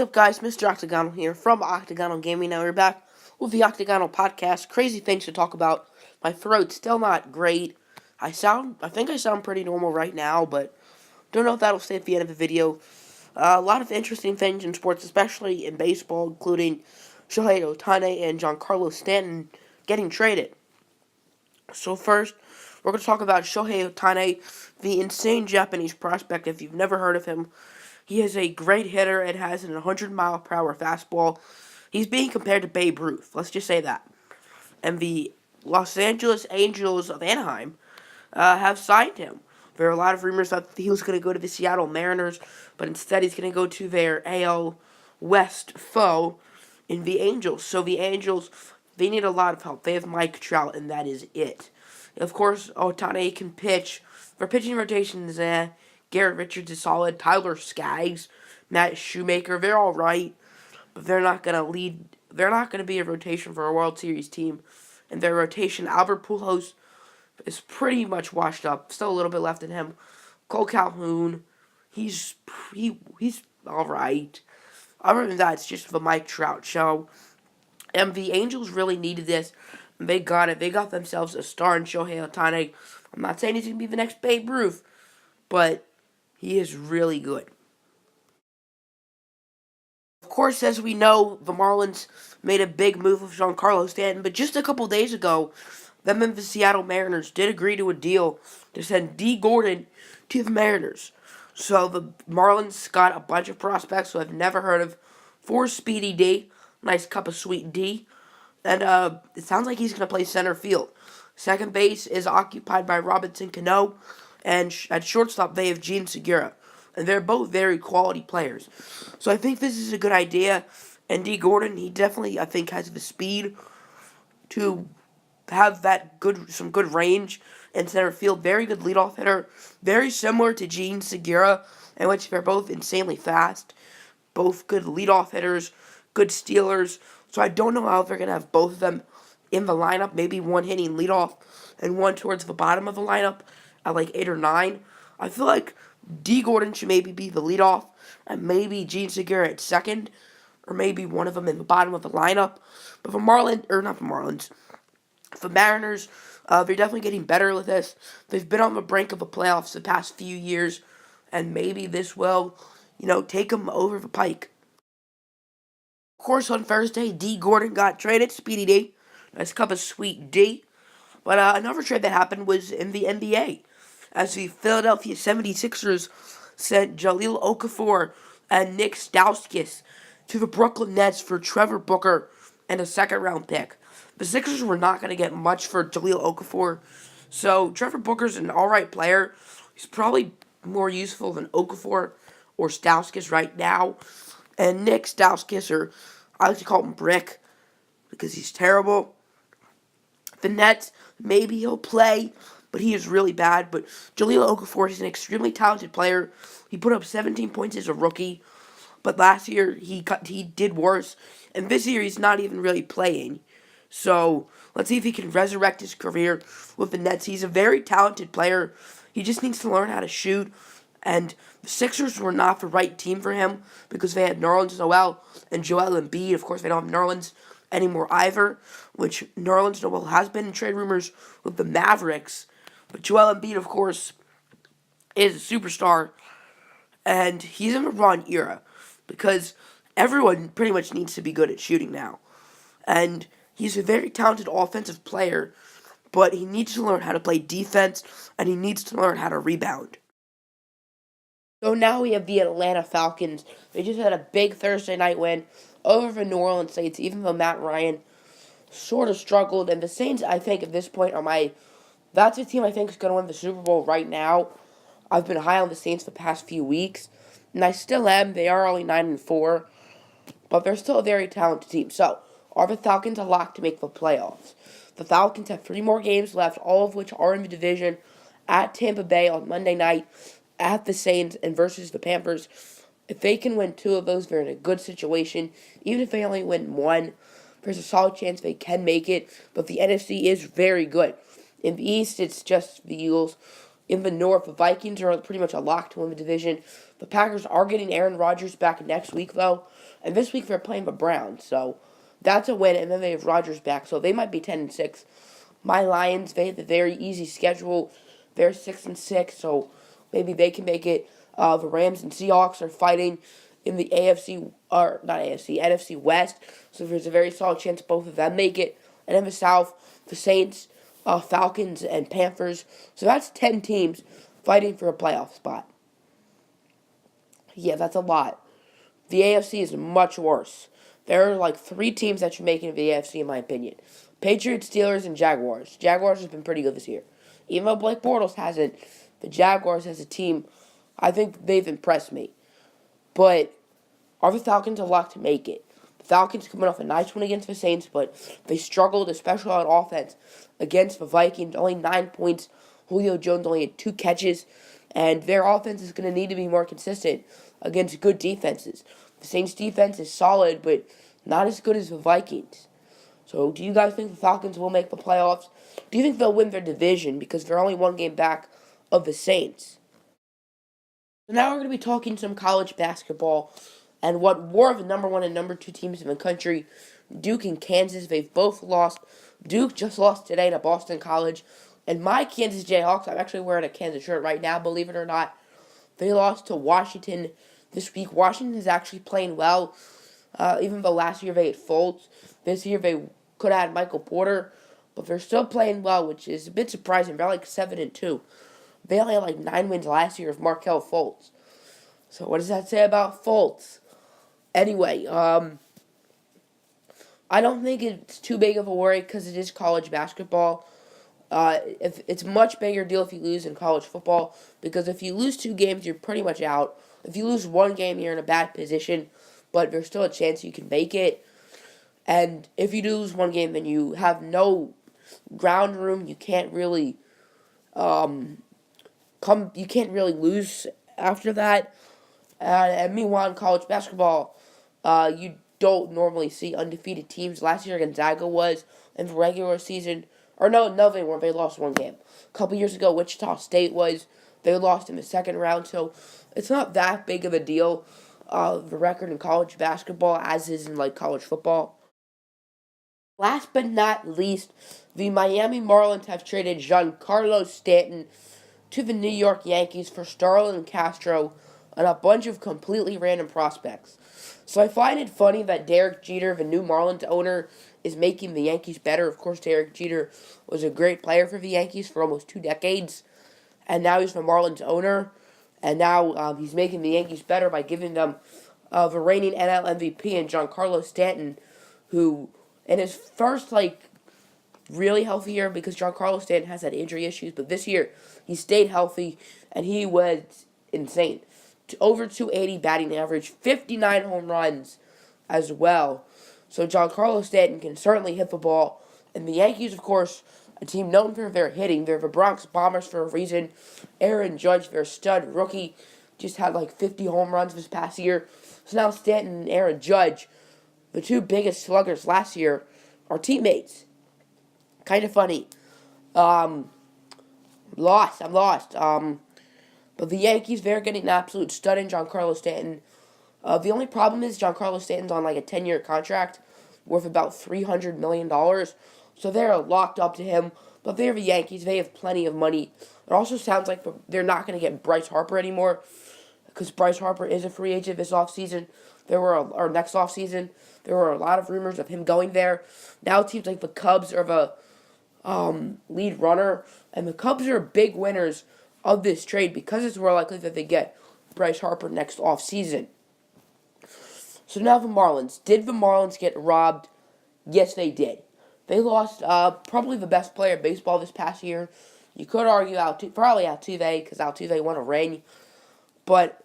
What's up, guys? Mr. Octagonal here from Octagonal Gaming. Now we're back with the Octagonal Podcast. Crazy things to talk about. My throat's still not great. I think I sound pretty normal right now, but don't know if that'll stay at the end of the video. A lot of interesting things in sports, especially in baseball, including Shohei Otani and Giancarlo Stanton getting traded. So first, we're going to talk about Shohei Otani, the insane Japanese prospect. If you've never heard of him, he is a great hitter and has an 100-mile-per-hour fastball. He's being compared to Babe Ruth. Let's just say that. And the Los Angeles Angels of Anaheim have signed him. There are a lot of rumors that he was going to go to the Seattle Mariners, but instead he's going to go to their AL West foe in the Angels. So the Angels, they need a lot of help. They have Mike Trout, and that is it. Of course, Otani can pitch. Their pitching rotation is Garrett Richards is solid. Tyler Skaggs, Matt Shoemaker, they're all right, but they're not going to lead. They're not going to be a rotation for a World Series team. And their rotation, Albert Pujols is pretty much washed up. Still a little bit left in him. Cole Calhoun, he's all right. Other than that, it's just the Mike Trout show. And the Angels really needed this. And they got it. They got themselves a star in Shohei Otani. I'm not saying he's going to be the next Babe Ruth, but he is really good. Of course, as we know, the Marlins made a big move with Giancarlo Stanton, but just a couple days ago, them and the Seattle Mariners did agree to a deal to send D. Gordon to the Mariners. So the Marlins got a bunch of prospects who I've never heard of for Speedy D. Nice cup of sweet D. And it sounds like he's going to play center field. Second base is occupied by Robinson Cano. And at shortstop, they have Gene Segura. And they're both very quality players. So I think this is a good idea. And D. Gordon, he definitely, I think, has the speed to have some good range in center field. Very good leadoff hitter. Very similar to Gene Segura, in which they're both insanely fast. Both good leadoff hitters, good stealers. So I don't know how they're going to have both of them in the lineup. Maybe one hitting leadoff and one towards the bottom of the lineup at like 8 or 9. I feel like D. Gordon should maybe be the leadoff and maybe Gene Segura at second. Or maybe one of them in the bottom of the lineup. But the Mariners, they're definitely getting better with this. They've been on the brink of the playoffs the past few years. And maybe this will, take them over the pike. Of course, on Thursday, D. Gordon got traded. Speedy D. Nice cup of sweet D. But another trade that happened was in the NBA. As the Philadelphia 76ers sent Jahlil Okafor and Nick Stauskas to the Brooklyn Nets for Trevor Booker and a second-round pick. The Sixers were not going to get much for Jahlil Okafor. So Trevor Booker's an all-right player. He's probably more useful than Okafor or Stauskas right now. And Nick Stauskas, or I like to call him Brick, because he's terrible. The Nets, maybe he'll play, but he is really bad. But Jahlil Okafor is an extremely talented player. He put up 17 points as a rookie, but last year he did worse. And this year he's not even really playing. So let's see if he can resurrect his career with the Nets. He's a very talented player. He just needs to learn how to shoot. And the Sixers were not the right team for him because they had Nerlens Noel and Joel Embiid. Of course, they don't have Nerlens anymore either, which Nerlens Noel has been in trade rumors with the Mavericks. But Joel Embiid, of course, is a superstar, and he's in the wrong era because everyone pretty much needs to be good at shooting now. And he's a very talented offensive player, but he needs to learn how to play defense, and he needs to learn how to rebound. So now we have the Atlanta Falcons. They just had a big Thursday night win over the New Orleans Saints, even though Matt Ryan sort of struggled. And the Saints, I think, at this point, that's a team I think is going to win the Super Bowl right now. I've been high on the Saints the past few weeks, and I still am. They are only 9-4, but they're still a very talented team. So, are the Falcons a lock to make the playoffs? The Falcons have 3 more games left, all of which are in the division, at Tampa Bay on Monday night, at the Saints and versus the Panthers. If they can win 2 of those, they're in a good situation. Even if they only win 1, there's a solid chance they can make it. But the NFC is very good. In the East, it's just the Eagles. In the North, the Vikings are pretty much a lock to win the division. The Packers are getting Aaron Rodgers back next week, though. And this week they're playing the Browns, so that's a win. And then they have Rodgers back, so they might be 10-6. My Lions, they have a very easy schedule. They're 6-6, so maybe they can make it. The Rams and Seahawks are fighting in the AFC, or not AFC, NFC West. So there's a very solid chance both of them make it. And in the South, the Saints, Falcons, and Panthers. So that's 10 teams fighting for a playoff spot. Yeah, that's a lot. The AFC is much worse. There are like 3 teams that should make it in the AFC, in my opinion. Patriots, Steelers, and Jaguars. Jaguars has been pretty good this year. Even though Blake Bortles hasn't, the Jaguars as a team, I think they've impressed me. But are the Falcons a lock to make it? The Falcons coming off a nice win against the Saints, but they struggled, especially on offense, against the Vikings. Only 9 points. Julio Jones only had 2 catches. And their offense is going to need to be more consistent against good defenses. The Saints' defense is solid, but not as good as the Vikings. So do you guys think the Falcons will make the playoffs? Do you think they'll win their division because they're only 1 game back of the Saints? So now we're going to be talking some college basketball and what were the number 1 and number 2 teams in the country. Duke and Kansas, they've both lost. Duke just lost today to Boston College. And my Kansas Jayhawks, I'm actually wearing a Kansas shirt right now, believe it or not. They lost to Washington this week. Washington is actually playing well. Even though last year they had Fultz, this year they could have had Michael Porter, but they're still playing well, which is a bit surprising. They're like 7-2. They only had like 9 wins last year with Markelle Fultz. So what does that say about Fultz? Anyway, I don't think it's too big of a worry because it is college basketball. If it's a much bigger deal if you lose in college football, because if you lose 2 games, you're pretty much out. If you lose 1 game, you're in a bad position, but there's still a chance you can make it. And if you do lose 1 game, then you have no ground room. You can't really You can't really lose after that. And meanwhile, in college basketball, you don't normally see undefeated teams. Last year, Gonzaga was in the regular season. Or no, they weren't. They lost 1 game. A couple years ago, Wichita State was. They lost in the second round. So it's not that big of a deal, the record in college basketball, as is in like college football. Last but not least, the Miami Marlins have traded Giancarlo Stanton to the New York Yankees for Starlin Castro and a bunch of completely random prospects. So I find it funny that Derek Jeter, the new Marlins owner, is making the Yankees better. Of course, Derek Jeter was a great player for the Yankees for almost 2 decades, and now he's the Marlins owner, and now he's making the Yankees better by giving them the reigning NL MVP and Giancarlo Stanton, who in his first really healthy year, because Giancarlo Stanton has had injury issues, but this year he stayed healthy and he was insane. Over 280 batting average, 59 home runs as well. So Giancarlo Stanton can certainly hit the ball. And the Yankees, of course, a team known for their hitting. They're the Bronx Bombers for a reason. Aaron Judge, their stud rookie, just had 50 home runs this past year. So now Stanton and Aaron Judge, the 2 biggest sluggers last year, are teammates. Kind of funny. I'm lost. But the Yankees, they're getting an absolute stud in Giancarlo Stanton. The only problem is Giancarlo Stanton's on a 10-year contract worth about $300 million. So they're locked up to him. But they're the Yankees. They have plenty of money. It also sounds like they're not going to get Bryce Harper anymore, because Bryce Harper is a free agent this offseason. Or next offseason. There were a lot of rumors of him going there. Now it seems like the Cubs are the lead runner. And the Cubs are big winners of this trade because it's more likely that they get Bryce Harper next offseason. So now the Marlins. Did the Marlins get robbed? Yes, they did. They lost probably the best player in baseball this past year. You could argue probably Altuve, because Altuve won a ring. But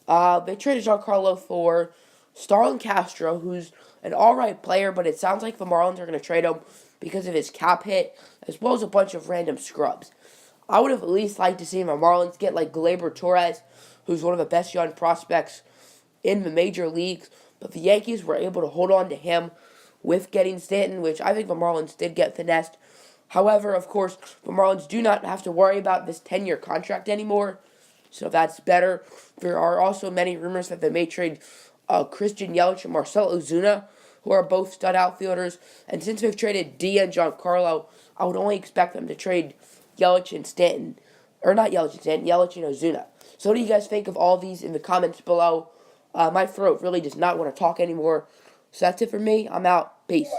they traded Giancarlo for Starlin Castro, who's an alright player, but it sounds like the Marlins are going to trade him because of his cap hit, as well as a bunch of random scrubs. I would have at least liked to see the Marlins get Gleyber Torres, who's one of the best young prospects in the major leagues, but the Yankees were able to hold on to him with getting Stanton, which I think the Marlins did get finessed. However, of course, the Marlins do not have to worry about this 10-year contract anymore, so that's better. There are also many rumors that they may trade Christian Yelich and Marcell Ozuna, who are both stud outfielders. And since they've traded D and Giancarlo, I would only expect them to trade Yelich and Stanton. Or not Yelich and Stanton, Yelich and Ozuna. So what do you guys think of all these in the comments below? My throat really does not want to talk anymore. So that's it for me. I'm out. Peace.